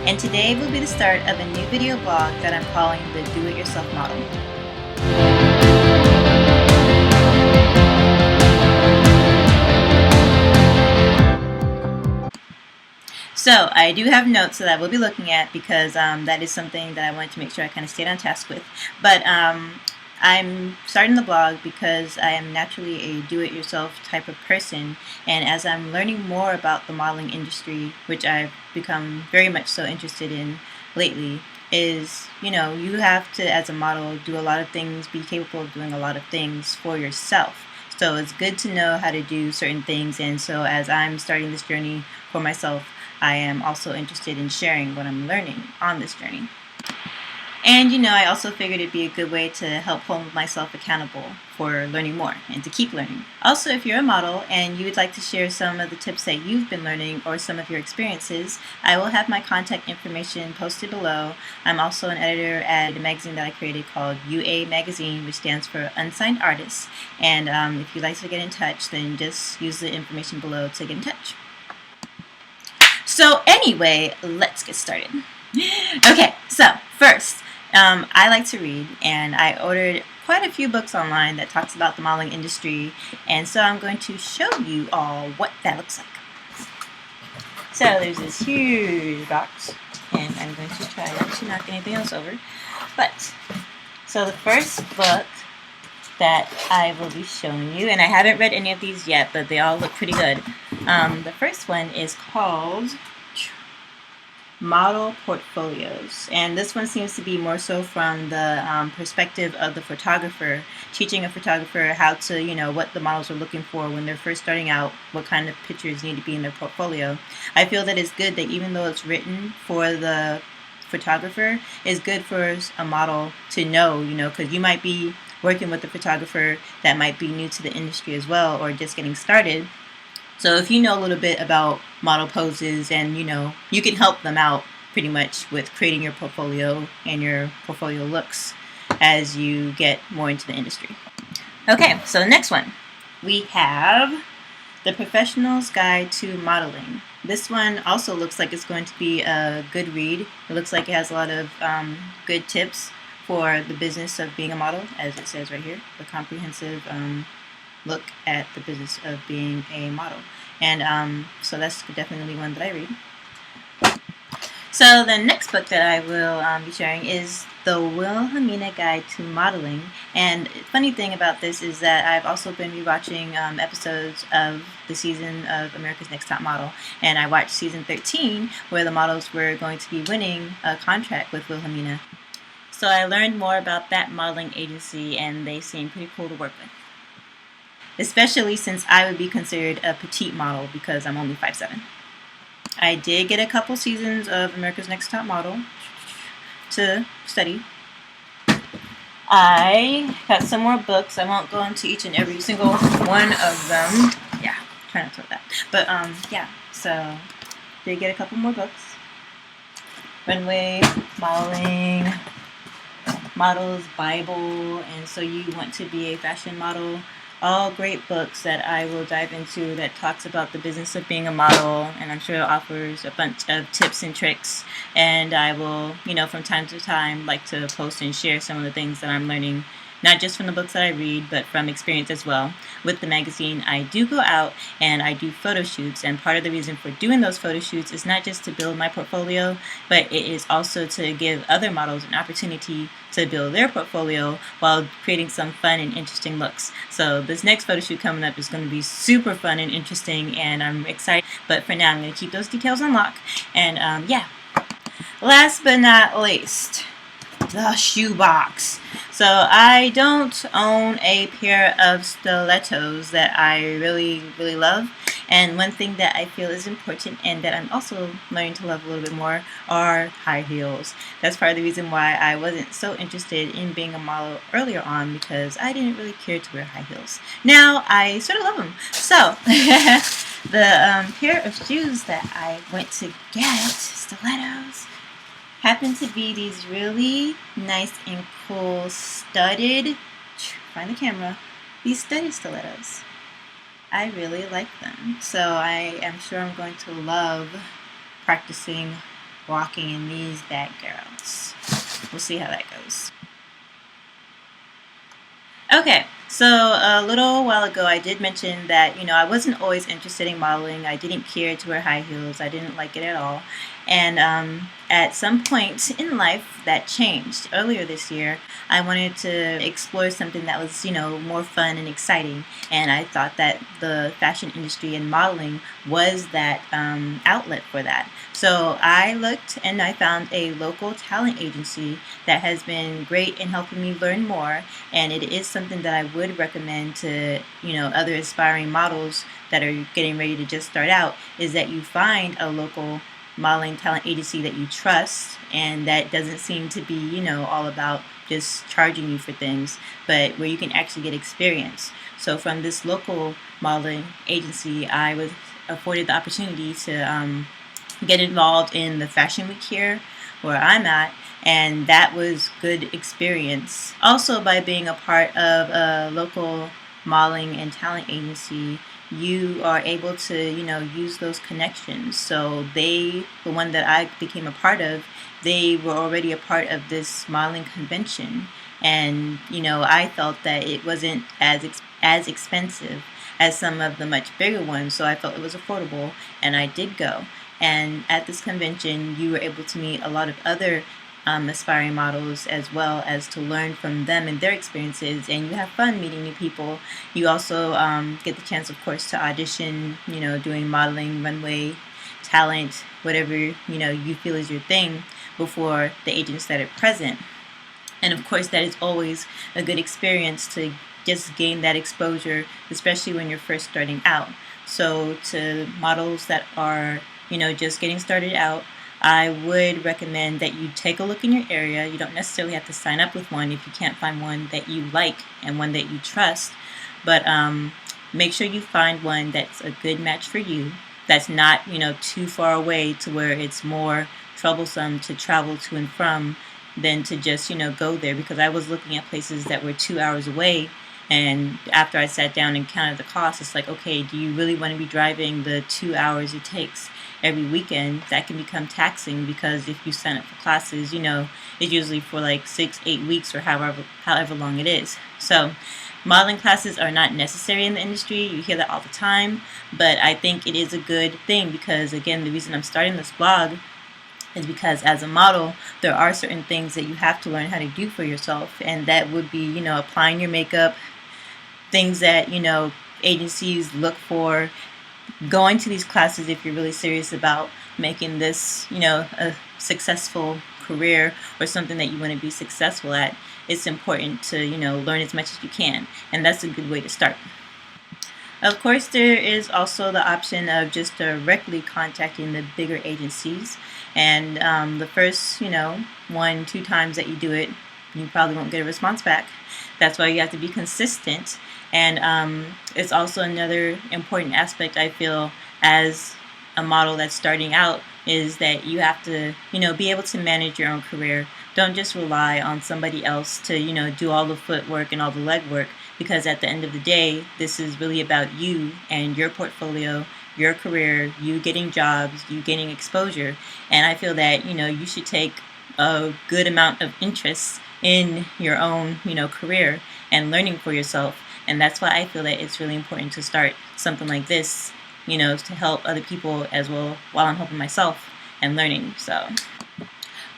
and today will be the start of a new video blog that I'm calling the Do-It-Yourself Model. So I do have notes that I will be looking at because that is something that I wanted to make sure I kind of stayed on task with. But I'm starting the blog because I am naturally a do-it-yourself type of person, and as I'm learning more about the modeling industry, which I've become very much so interested in lately, is, you have to, as a model, do a lot of things, be capable of doing a lot of things for yourself. So it's good to know how to do certain things, and so as I'm starting this journey for myself, I am also interested in sharing what I'm learning on this journey. And I also figured it'd be a good way to help hold myself accountable for learning more and to keep learning. Also, if you're a model and you would like to share some of the tips that you've been learning or some of your experiences, I will have my contact information posted below. I'm also an editor at a magazine that I created called UA Magazine, which stands for Unsigned Artists. And if you'd like to get in touch, then just use the information below to get in touch. So anyway, let's get started. Okay, so first, I like to read, and I ordered quite a few books online that talks about the modeling industry, and so I'm going to show you all what that looks like. So there's this huge box, and I'm going to try not to knock anything else over. So the first book that I will be showing you, and I haven't read any of these yet, but they all look pretty good. The first one is called Model Portfolios, and this one seems to be more so from the perspective of the photographer, teaching a photographer how to, what the models are looking for when they're first starting out, what kind of pictures need to be in their portfolio. I feel that it's good that even though it's written for the photographer, it's good for a model to know, because you might be working with a photographer that might be new to the industry as well, or just getting started. So if you know a little bit about model poses, and you can help them out pretty much with creating your portfolio and your portfolio looks as you get more into the industry. Okay, so the next one, we have The Professional's Guide to Modeling. This one also looks like it's going to be a good read. It looks like it has a lot of good tips for the business of being a model, as it says right here, the comprehensive look at the business of being a model. And so that's definitely one that I read. So the next book that I will be sharing is The Wilhelmina Guide to Modeling. And the funny thing about this is that I've also been rewatching episodes of the season of America's Next Top Model. And I watched season 13, where the models were going to be winning a contract with Wilhelmina. So I learned more about that modeling agency, and they seem pretty cool to work with. Especially since I would be considered a petite model because I'm only 5'7". I did get a couple seasons of America's Next Top Model to study. I got some more books. I won't go into each and every single one of them. Yeah, try not to that. But yeah, so did get a couple more books. Runway, modeling, Model's Bible, and So You Want to Be a Fashion Model. All great books that I will dive into that talks about the business of being a model, and I'm sure it offers a bunch of tips and tricks. And I will, from time to time, like to post and share some of the things that I'm learning, not just from the books that I read, but from experience as well. With the magazine, I do go out and I do photo shoots, and part of the reason for doing those photo shoots is not just to build my portfolio, but it is also to give other models an opportunity to build their portfolio while creating some fun and interesting looks. So this next photo shoot coming up is going to be super fun and interesting, and I'm excited. But for now, I'm going to keep those details on lock. And yeah, last but not least, the shoebox. So I don't own a pair of stilettos that I really, really love. And one thing that I feel is important, and that I'm also learning to love a little bit more, are high heels. That's part of the reason why I wasn't so interested in being a model earlier on, because I didn't really care to wear high heels. Now I sort of love them. So the pair of shoes that I went to get, stilettos, happen to be these really nice and cool studded, find the camera, these studded stilettos. I really like them. So I am sure I'm going to love practicing walking in these bad girls. We'll see how that goes. Okay, so a little while ago I did mention that, I wasn't always interested in modeling. I didn't care to wear high heels. I didn't like it at all. And at some point in life that changed. Earlier this year, I wanted to explore something that was, more fun and exciting. And I thought that the fashion industry and modeling was that outlet for that. So I looked and I found a local talent agency that has been great in helping me learn more. And it is something that I would recommend to, other aspiring models that are getting ready to just start out, is that you find a local modeling talent agency that you trust and that doesn't seem to be, all about just charging you for things, but where you can actually get experience. So from this local modeling agency, I was afforded the opportunity to get involved in the Fashion Week here where I'm at, and that was good experience. Also, by being a part of a local modeling and talent agency, you are able to, use those connections. So the one that I became a part of, they were already a part of this modeling convention. And, I felt that it wasn't as expensive as some of the much bigger ones. So I felt it was affordable, and I did go. And at this convention, you were able to meet a lot of other aspiring models, as well as to learn from them and their experiences, and you have fun meeting new people. You also get the chance, of course, to audition, doing modeling, runway, talent, whatever, you feel is your thing before the agents that are present. And of course, that is always a good experience to just gain that exposure, especially when you're first starting out. So to models that are, just getting started out, I would recommend that you take a look in your area. You don't necessarily have to sign up with one if you can't find one that you like and one that you trust. But make sure you find one that's a good match for you, that's not, too far away to where it's more troublesome to travel to and from than to just, go there. Because I was looking at places that were 2 hours away, and after I sat down and counted the cost, it's like, okay, do you really want to be driving the 2 hours it takes every weekend? That can become taxing, because if you sign up for classes, it's usually for like 6-8 weeks or however long it is. So modeling classes are not necessary in the industry. You hear that all the time, but I think it is a good thing, because again, the reason I'm starting this blog is because as a model, there are certain things that you have to learn how to do for yourself, and that would be, applying your makeup, things that, agencies look for, going to these classes if you're really serious about making this, a successful career or something that you want to be successful at. It's important to, learn as much as you can, and that's a good way to start. Of course, there is also the option of just directly contacting the bigger agencies, and the first, 1-2 times that you do it, you probably won't get a response back. That's why you have to be consistent. And it's also another important aspect, I feel, as a model that's starting out, is that you have to, be able to manage your own career. Don't just rely on somebody else to, do all the footwork and all the legwork, because at the end of the day, this is really about you and your portfolio, your career, you getting jobs, you getting exposure. And I feel that, you should take a good amount of interest in your own, career and learning for yourself. And that's why I feel that it's really important to start something like this, to help other people as well, while I'm helping myself and learning. So,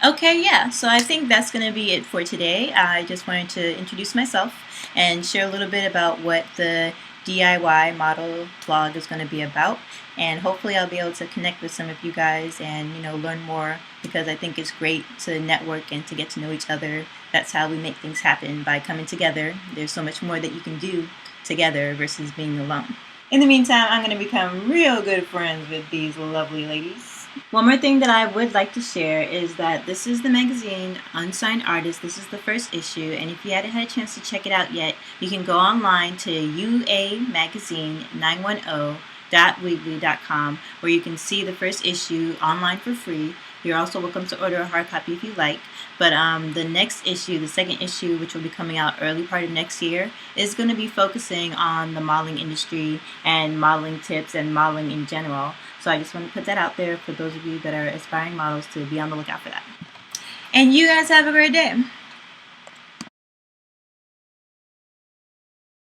okay, yeah, so I think that's going to be it for today. I just wanted to introduce myself and share a little bit about what the DIY model blog is going to be about, and hopefully I'll be able to connect with some of you guys and learn more, because I think it's great to network and to get to know each other. That's how we make things happen, by coming together. There's so much more that you can do together versus being alone. In the meantime, I'm going to become real good friends with these lovely ladies. One more thing that I would like to share is that this is the magazine Unsigned Artist. This is the first issue, and if you hadn't had a chance to check it out yet, you can go online to uamagazine910.weebly.com, where you can see the first issue online for free. You're also welcome to order a hard copy if you like. But the next issue, the second issue, which will be coming out early part of next year, is going to be focusing on the modeling industry and modeling tips and modeling in general. So I just want to put that out there for those of you that are aspiring models to be on the lookout for that. And you guys have a great day.